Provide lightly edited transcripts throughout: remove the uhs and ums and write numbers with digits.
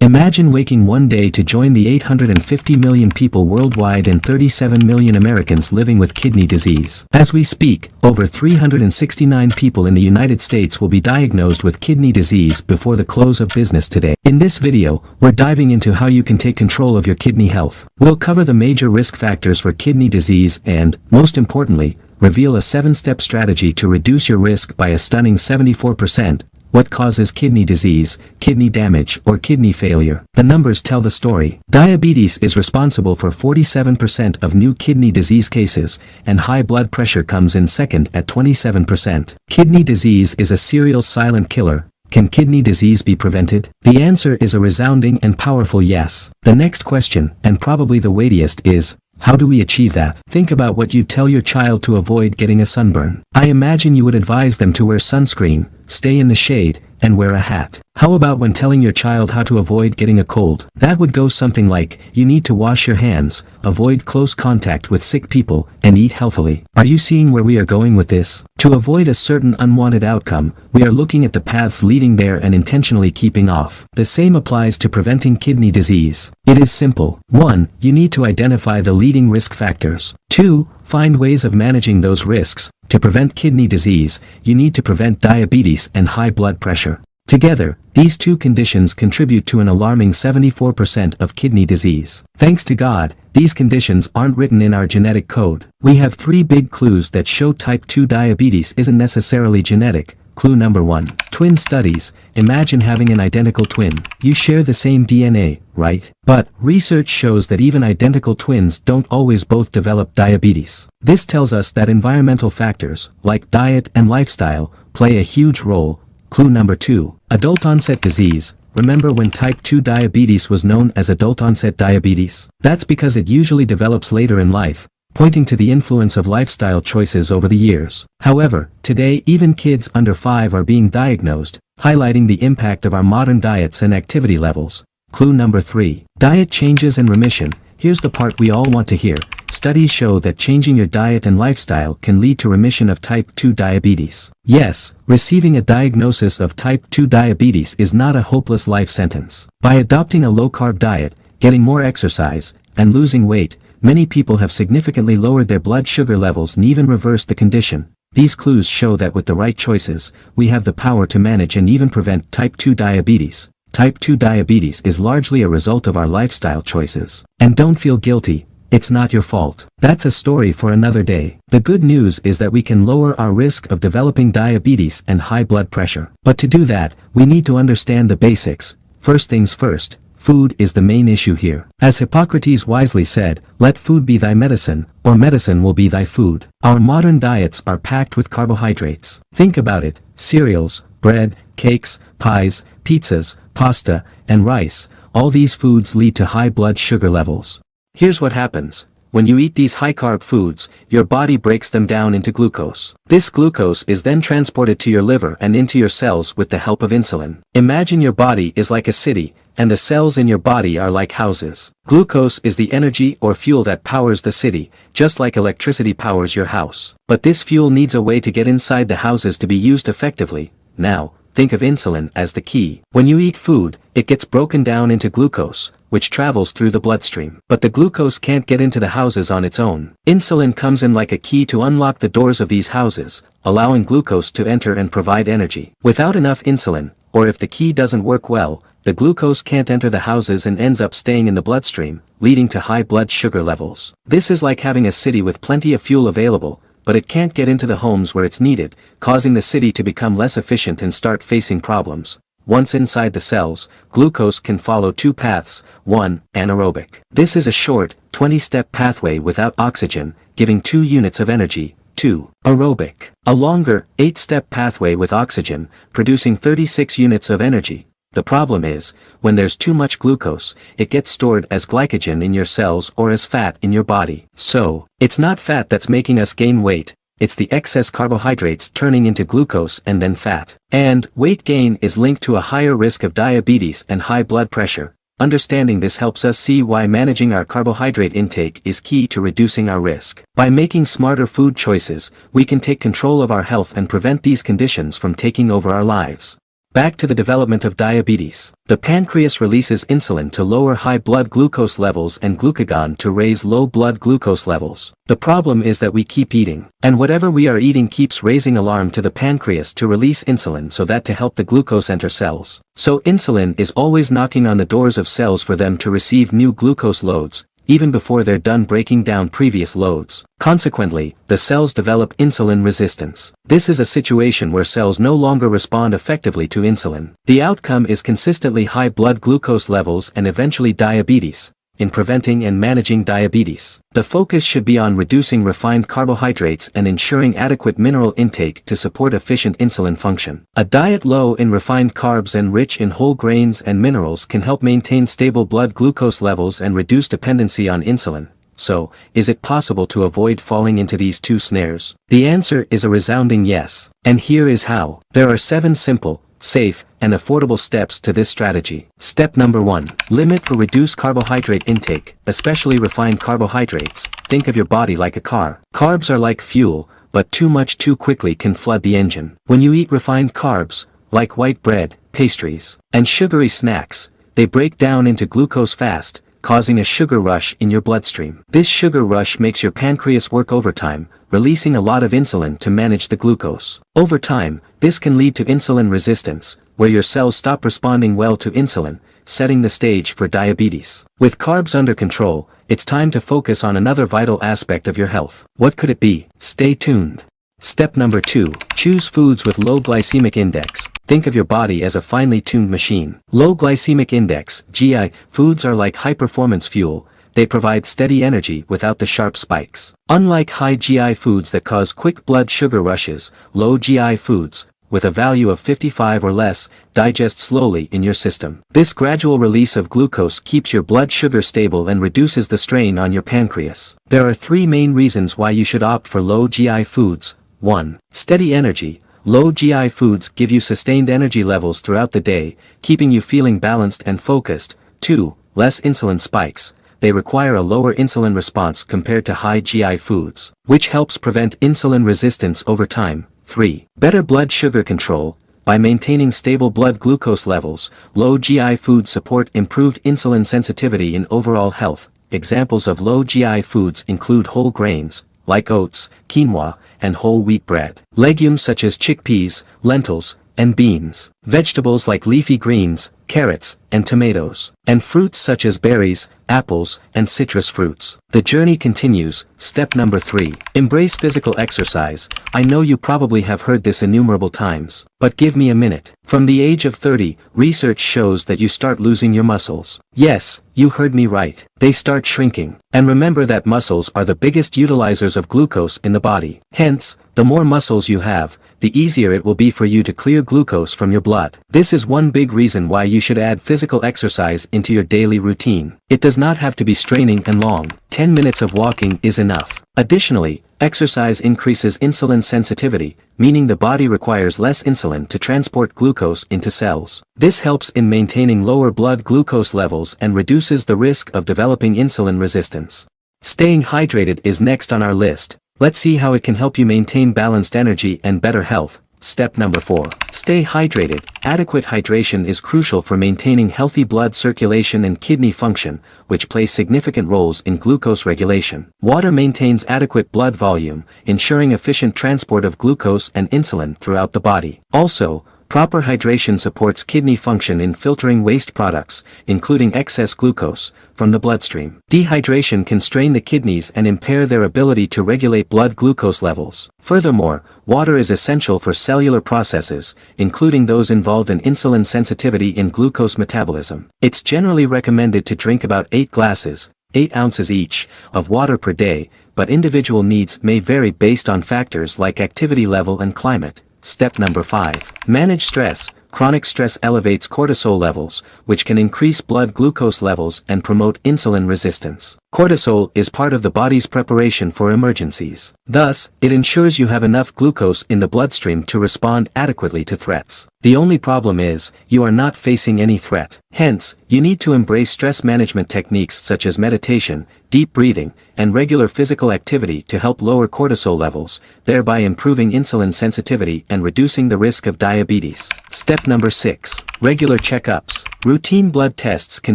Imagine waking one day to join the 850 million people worldwide and 37 million Americans living with kidney disease. As we speak, over 369 people in the United States will be diagnosed with kidney disease before the close of business today. In this video, we're diving into how you can take control of your kidney health. We'll cover the major risk factors for kidney disease and, most importantly, reveal a 7-step strategy to reduce your risk by a stunning 74%. What causes kidney disease, kidney damage, or kidney failure? The numbers tell the story. Diabetes is responsible for 47% of new kidney disease cases, and high blood pressure comes in second at 27%. Kidney disease is a serial silent killer. Can kidney disease be prevented? The answer is a resounding and powerful yes. The next question, and probably the weightiest, is, how do we achieve that? Think about what you tell your child to avoid getting a sunburn. I imagine you would advise them to wear sunscreen, stay in the shade, and wear a hat. How about when telling your child how to avoid getting a cold? That would go something like, you need to wash your hands, avoid close contact with sick people, and eat healthily. Are you seeing where we are going with this? To avoid a certain unwanted outcome, we are looking at the paths leading there and intentionally keeping off. The same applies to preventing kidney disease. It is simple. 1. You need to identify the leading risk factors. 2. Find ways of managing those risks. To prevent kidney disease, you need to prevent diabetes and high blood pressure. Together, these two conditions contribute to an alarming 74% of kidney disease. Thanks to God, these conditions aren't written in our genetic code. We have 3 big clues that show type 2 diabetes isn't necessarily genetic. Clue number 1. Twin studies. Imagine having an identical twin. You share the same DNA, right? But research shows that even identical twins don't always both develop diabetes. This tells us that environmental factors, like diet and lifestyle, play a huge role. Clue number 2. Adult onset disease. Remember when type 2 diabetes was known as adult onset diabetes? That's because it usually develops later in life, pointing to the influence of lifestyle choices over the years. However, today even kids under 5 are being diagnosed, highlighting the impact of our modern diets and activity levels. Clue number 3. Diet changes and remission. Here's the part we all want to hear. Studies show that changing your diet and lifestyle can lead to remission of type 2 diabetes. Yes, receiving a diagnosis of type 2 diabetes is not a hopeless life sentence. By adopting a low-carb diet, getting more exercise, and losing weight, many people have significantly lowered their blood sugar levels and even reversed the condition. These clues show that with the right choices, we have the power to manage and even prevent type 2 diabetes. Type 2 diabetes is largely a result of our lifestyle choices. And don't feel guilty. It's not your fault. That's a story for another day. The good news is that we can lower our risk of developing diabetes and high blood pressure. But to do that, we need to understand the basics. First things first, food is the main issue here. As Hippocrates wisely said, let food be thy medicine, or medicine will be thy food. Our modern diets are packed with carbohydrates. Think about it, cereals, bread, cakes, pies, pizzas, pasta, and rice, all these foods lead to high blood sugar levels. Here's what happens. When you eat these high-carb foods, your body breaks them down into glucose. This glucose is then transported to your liver and into your cells with the help of insulin. Imagine your body is like a city, and the cells in your body are like houses. Glucose is the energy or fuel that powers the city, just like electricity powers your house. But this fuel needs a way to get inside the houses to be used effectively. Now, think of insulin as the key. When you eat food, it gets broken down into glucose, which travels through the bloodstream. But the glucose can't get into the houses on its own. Insulin comes in like a key to unlock the doors of these houses, allowing glucose to enter and provide energy. Without enough insulin, or if the key doesn't work well, the glucose can't enter the houses and ends up staying in the bloodstream, leading to high blood sugar levels. This is like having a city with plenty of fuel available, but it can't get into the homes where it's needed, causing the city to become less efficient and start facing problems. Once inside the cells, glucose can follow 2 paths. 1. Anaerobic. This is a short, 20-step pathway without oxygen, giving 2 units of energy. 2. Aerobic. A longer, 8-step pathway with oxygen, producing 36 units of energy. The problem is, when there's too much glucose, it gets stored as glycogen in your cells or as fat in your body. So, it's not fat that's making us gain weight. It's the excess carbohydrates turning into glucose and then fat. And weight gain is linked to a higher risk of diabetes and high blood pressure. Understanding this helps us see why managing our carbohydrate intake is key to reducing our risk. By making smarter food choices, we can take control of our health and prevent these conditions from taking over our lives. Back to the development of diabetes. The pancreas releases insulin to lower high blood glucose levels and glucagon to raise low blood glucose levels. The problem is that we keep eating, and whatever we are eating keeps raising alarm to the pancreas to release insulin so that to help the glucose enter cells. So insulin is always knocking on the doors of cells for them to receive new glucose loads, even before they're done breaking down previous loads. Consequently, the cells develop insulin resistance. This is a situation where cells no longer respond effectively to insulin. The outcome is consistently high blood glucose levels and eventually diabetes. In preventing and managing diabetes, the focus should be on reducing refined carbohydrates and ensuring adequate mineral intake to support efficient insulin function. A diet low in refined carbs and rich in whole grains and minerals can help maintain stable blood glucose levels and reduce dependency on insulin. So, is it possible to avoid falling into these two snares? The answer is a resounding yes. And here is how. There are 7 simple, safe, and affordable steps to this strategy. Step number 1. Limit or reduce carbohydrate intake, especially refined carbohydrates. Think of your body like a car. Carbs are like fuel, but too much too quickly can flood the engine. When you eat refined carbs, like white bread, pastries, and sugary snacks, they break down into glucose fast, causing a sugar rush in your bloodstream. This sugar rush makes your pancreas work overtime, releasing a lot of insulin to manage the glucose. Over time, this can lead to insulin resistance, where your cells stop responding well to insulin, setting the stage for diabetes. With carbs under control, it's time to focus on another vital aspect of your health. What could it be? Stay tuned. Step number 2. Choose foods with low glycemic index. Think of your body as a finely tuned machine. Low glycemic index, GI, foods are like high-performance fuel. They provide steady energy without the sharp spikes. Unlike high GI foods that cause quick blood sugar rushes, low GI foods, with a value of 55 or less, digest slowly in your system. This gradual release of glucose keeps your blood sugar stable and reduces the strain on your pancreas. There are 3 main reasons why you should opt for low GI foods. 1. Steady energy. Low GI foods give you sustained energy levels throughout the day, keeping you feeling balanced and focused. 2. Less insulin spikes. They require a lower insulin response compared to high GI foods, which helps prevent insulin resistance over time. 3. Better blood sugar control. By maintaining stable blood glucose levels, low GI foods support improved insulin sensitivity and overall health. Examples of low GI foods include whole grains, like oats, quinoa, and whole wheat bread. Legumes such as chickpeas, lentils, and beans. Vegetables like leafy greens, carrots, and tomatoes. And fruits such as berries, apples, and citrus fruits. The journey continues. Step number 3. Embrace physical exercise. I know you probably have heard this innumerable times, but give me a minute. From the age of 30, research shows that you start losing your muscles. Yes, you heard me right. They start shrinking. And remember that muscles are the biggest utilizers of glucose in the body. Hence, the more muscles you have, the easier it will be for you to clear glucose from your blood. This is one big reason why you should add physical exercise into your daily routine. It does not have to be straining and long. 10 minutes of walking is enough. Additionally, exercise increases insulin sensitivity, meaning the body requires less insulin to transport glucose into cells. This helps in maintaining lower blood glucose levels and reduces the risk of developing insulin resistance. Staying hydrated is next on our list. Let's see how it can help you maintain balanced energy and better health. Step number 4. Stay hydrated. Adequate hydration is crucial for maintaining healthy blood circulation and kidney function, which play significant roles in glucose regulation. Water maintains adequate blood volume, ensuring efficient transport of glucose and insulin throughout the body. Also, proper hydration supports kidney function in filtering waste products, including excess glucose, from the bloodstream. Dehydration can strain the kidneys and impair their ability to regulate blood glucose levels. Furthermore, water is essential for cellular processes, including those involved in insulin sensitivity and glucose metabolism. It's generally recommended to drink about 8 glasses, 8 ounces each, of water per day, but individual needs may vary based on factors like activity level and climate. Step number 5. Manage stress. Chronic stress elevates cortisol levels, which can increase blood glucose levels and promote insulin resistance. Cortisol is part of the body's preparation for emergencies. Thus, it ensures you have enough glucose in the bloodstream to respond adequately to threats. The only problem is, you are not facing any threat. Hence, you need to embrace stress management techniques such as meditation, deep breathing, and regular physical activity to help lower cortisol levels, thereby improving insulin sensitivity and reducing the risk of diabetes. Step number 6. Regular checkups. Routine blood tests can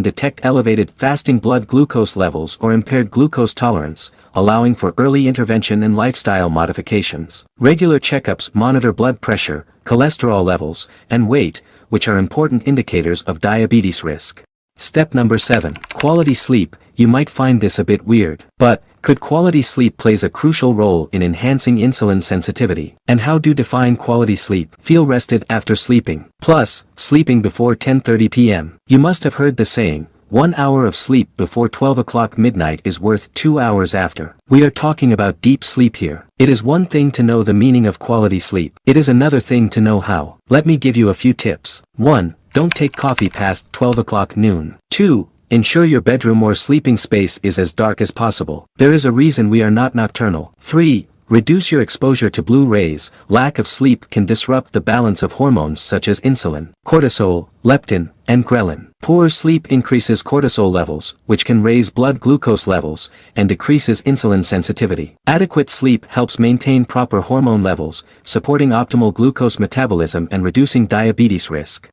detect elevated fasting blood glucose levels or impaired glucose tolerance, allowing for early intervention and lifestyle modifications. Regular checkups monitor blood pressure, cholesterol levels, and weight, which are important indicators of diabetes risk. Step number 7. Quality sleep. You might find this a bit weird, but quality sleep plays a crucial role in enhancing insulin sensitivity. And how do you define quality sleep? Feel rested after sleeping. Plus, sleeping before 10:30 p.m. You must have heard the saying, 1 hour of sleep before 12 o'clock midnight is worth 2 hours after. We are talking about deep sleep here. It is one thing to know the meaning of quality sleep. It is another thing to know how. Let me give you a few tips. 1. Don't take coffee past 12 o'clock noon. 2. Ensure your bedroom or sleeping space is as dark as possible. There is a reason we are not nocturnal. 3. Reduce your exposure to blue rays. Lack of sleep can disrupt the balance of hormones such as insulin, cortisol, leptin, and ghrelin. Poor sleep increases cortisol levels, which can raise blood glucose levels, and decreases insulin sensitivity. Adequate sleep helps maintain proper hormone levels, supporting optimal glucose metabolism and reducing diabetes risk.